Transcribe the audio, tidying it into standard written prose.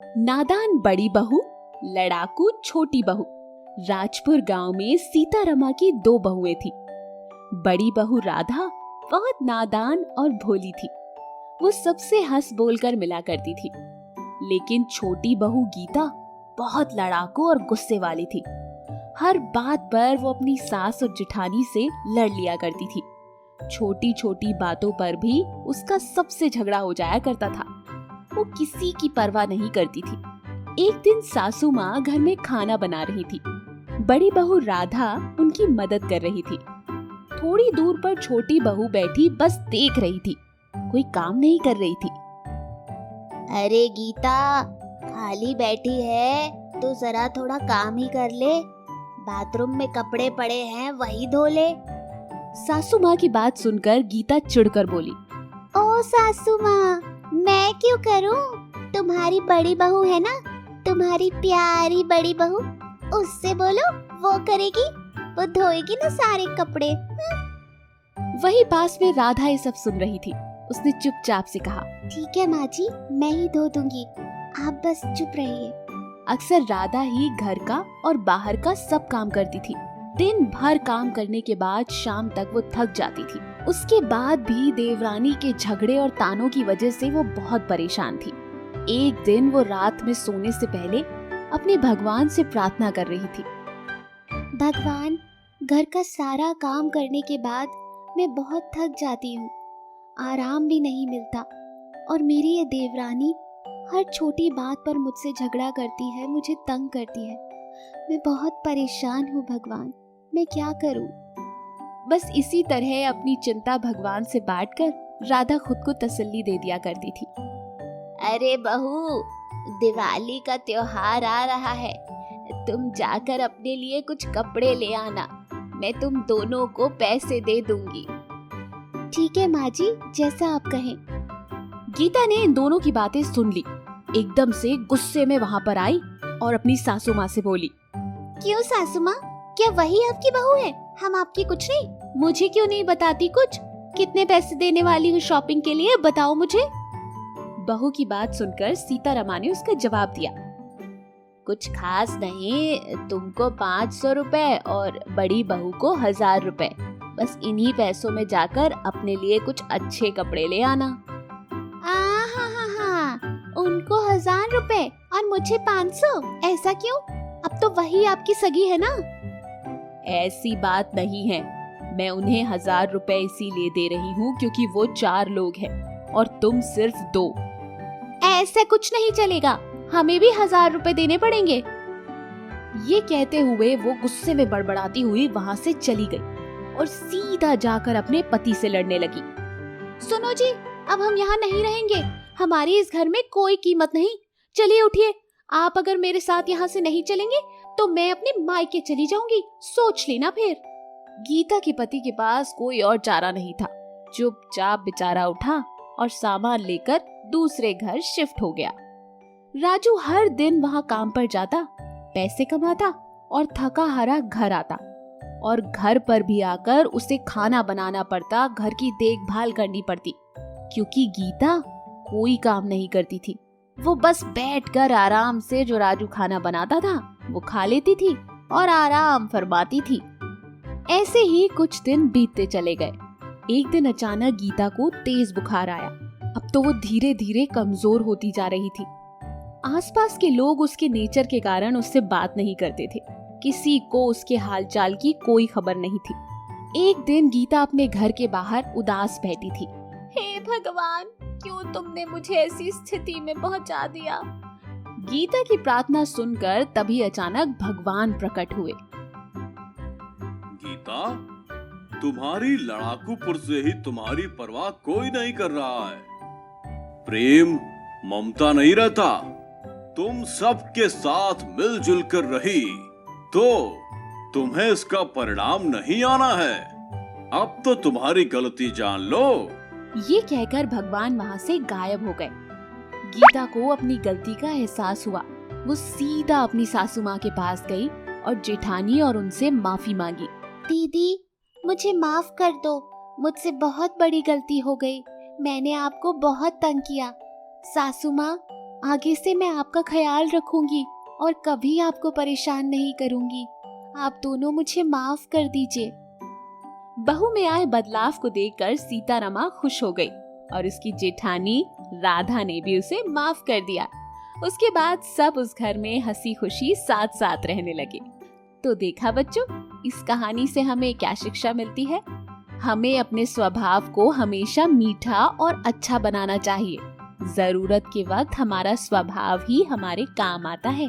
नादान बड़ी बहू, लड़ाकू छोटी बहू। राजपुर गांव में सीतारमा की दो बहुएं थी। बड़ी बहू राधा बहुत नादान और भोली थी। वो सबसे हंस बोलकर मिला करती थी। लेकिन छोटी बहू गीता बहुत लड़ाकू और गुस्से वाली थी। हर बात पर वो अपनी सास और जेठानी से लड़ लिया करती थी। छोटी छोटी बातों पर भी उसका सबसे झगड़ा हो जाया करता था। वो किसी की परवाह नहीं करती थी। एक दिन सासू माँ घर में खाना बना रही थी। बड़ी बहू राधा उनकी मदद कर रही थी। थोड़ी दूर पर छोटी बहू बैठी बस देख रही थी, कोई काम नहीं कर रही थी। अरे गीता, खाली बैठी है तो जरा थोड़ा काम ही कर ले। बाथरूम में कपड़े पड़े हैं, वही धो ले। सासू माँ की बात सुनकर गीता चिढ़कर बोली, ओ सासू माँ, मैं क्यों करूँ? तुम्हारी बड़ी बहू है ना, तुम्हारी प्यारी बड़ी बहू, उससे बोलो, वो करेगी, वो धोएगी ना सारे कपड़े। वही पास में राधा ये सब सुन रही थी। उसने चुपचाप से कहा, ठीक है माँ जी, मैं ही धो दूंगी, आप बस चुप रहिए। अक्सर राधा ही घर का और बाहर का सब काम करती थी। दिन भर काम करने के बाद शाम तक वो थक जाती थी। उसके बाद भी देवरानी के झगड़े और तानों की वजह से वो बहुत परेशान थी। एक दिन वो रात में सोने से पहले अपने भगवान से प्रार्थना कर रही थी। भगवान, घर का सारा काम करने के बाद मैं बहुत थक जाती हूँ, आराम भी नहीं मिलता, और मेरी ये देवरानी हर छोटी बात पर मुझसे झगड़ा करती है, मुझे तंग करती है। मैं बहुत परेशान हूँ भगवान, मैं क्या करूँ? बस इसी तरह अपनी चिंता भगवान से बांटकर राधा खुद को तसल्ली दे दिया करती थी। अरे बहू, दिवाली का त्योहार आ रहा है, तुम जाकर अपने लिए कुछ कपड़े ले आना, मैं तुम दोनों को पैसे दे दूंगी। ठीक है माँ जी, जैसा आप कहें। गीता ने इन दोनों की बातें सुन ली। एकदम से गुस्से में वहाँ पर आई और अपनी सासू माँ से बोली, क्यों सासू माँ, क्या वही आपकी बहू है? हम आपकी कुछ नहीं? मुझे क्यों नहीं बताती कुछ? कितने पैसे देने वाली हो शॉपिंग के लिए, बताओ मुझे। बहू की बात सुनकर सीतारमा ने उसका जवाब दिया, कुछ खास नहीं, तुमको 500 रुपए और बड़ी बहू को 1000 रुपए। बस इन्हीं पैसों में जाकर अपने लिए कुछ अच्छे कपड़े ले आना। उनको 1000 रुपए और मुझे 500, ऐसा क्यों? अब तो वही आपकी सगी है ना? ऐसी बात नहीं है, मैं उन्हें 1000 रुपए इसीलिए दे रही हूँ क्योंकि वो 4 लोग हैं और तुम सिर्फ 2। ऐसा कुछ नहीं चलेगा, हमें भी 1000 रुपए देने पड़ेंगे। ये कहते हुए वो गुस्से में बड़बड़ाती हुई वहाँ से चली गई और सीधा जाकर अपने पति से लड़ने लगी। सुनो जी, अब हम यहाँ नहीं रहेंगे, हमारी इस घर में कोई कीमत नहीं। चलिए उठिए, आप अगर मेरे साथ यहाँ से नहीं चलेंगे तो मैं अपने मायके चली जाऊंगी, सोच लेना फिर। गीता के पति के पास कोई और चारा नहीं था। चुपचाप बेचारा उठा और सामान लेकर दूसरे घर शिफ्ट हो गया। राजू हर दिन वहाँ काम पर जाता, पैसे कमाता और थका हारा घर आता, और घर पर भी आकर उसे खाना बनाना पड़ता, घर की देखभाल करनी पड़ती, क्योंकि गीता कोई काम नहीं करती थी। वो बस बैठकर आराम से जो राजू खाना बनाता था वो खा लेती थी और आराम फरमाती थी। ऐसे ही कुछ दिन बीतते चले गए। एक दिन अचानक गीता को तेज बुखार आया। अब तो वो धीरे धीरे कमजोर होती जा रही थी। आसपास के लोग उसके नेचर के कारण उससे बात नहीं करते थे। किसी को उसके हालचाल की कोई खबर नहीं थी। एक दिन गीता अपने घर के बाहर उदास बैठी थी। हे भगवान, क्यों तुमने मुझे ऐसी स्थिति में पहुंचा दिया? गीता की प्रार्थना सुनकर तभी अचानक भगवान प्रकट हुए। गीता, तुम्हारी लड़ाकूपुर से ही तुम्हारी परवाह कोई नहीं कर रहा है। प्रेम ममता नहीं रहता, तुम सबके साथ मिलजुल कर रही तो तुम्हें इसका परिणाम नहीं आना है। अब तो तुम्हारी गलती जान लो। ये कहकर भगवान वहाँ से गायब हो गए। गीता को अपनी गलती का एहसास हुआ। वो सीधा अपनी सासू माँ के पास गई और जेठानी और उनसे माफी मांगी। दीदी, मुझे माफ कर दो, मुझसे बहुत बड़ी गलती हो गई, मैंने आपको बहुत तंग किया। सासू माँ, आगे से मैं आपका ख्याल रखूंगी और कभी आपको परेशान नहीं करूंगी। आप दोनों मुझे माफ कर दीजिए। बहू में आए बदलाव को देखकर सीतारमा खुश हो गई और उसकी जेठानी राधा ने भी उसे माफ कर दिया। उसके बाद सब उस घर में हंसी खुशी साथ साथ रहने लगे। तो देखा बच्चों, इस कहानी से हमें क्या शिक्षा मिलती है? हमें अपने स्वभाव को हमेशा मीठा और अच्छा बनाना चाहिए। जरूरत के वक्त हमारा स्वभाव ही हमारे काम आता है।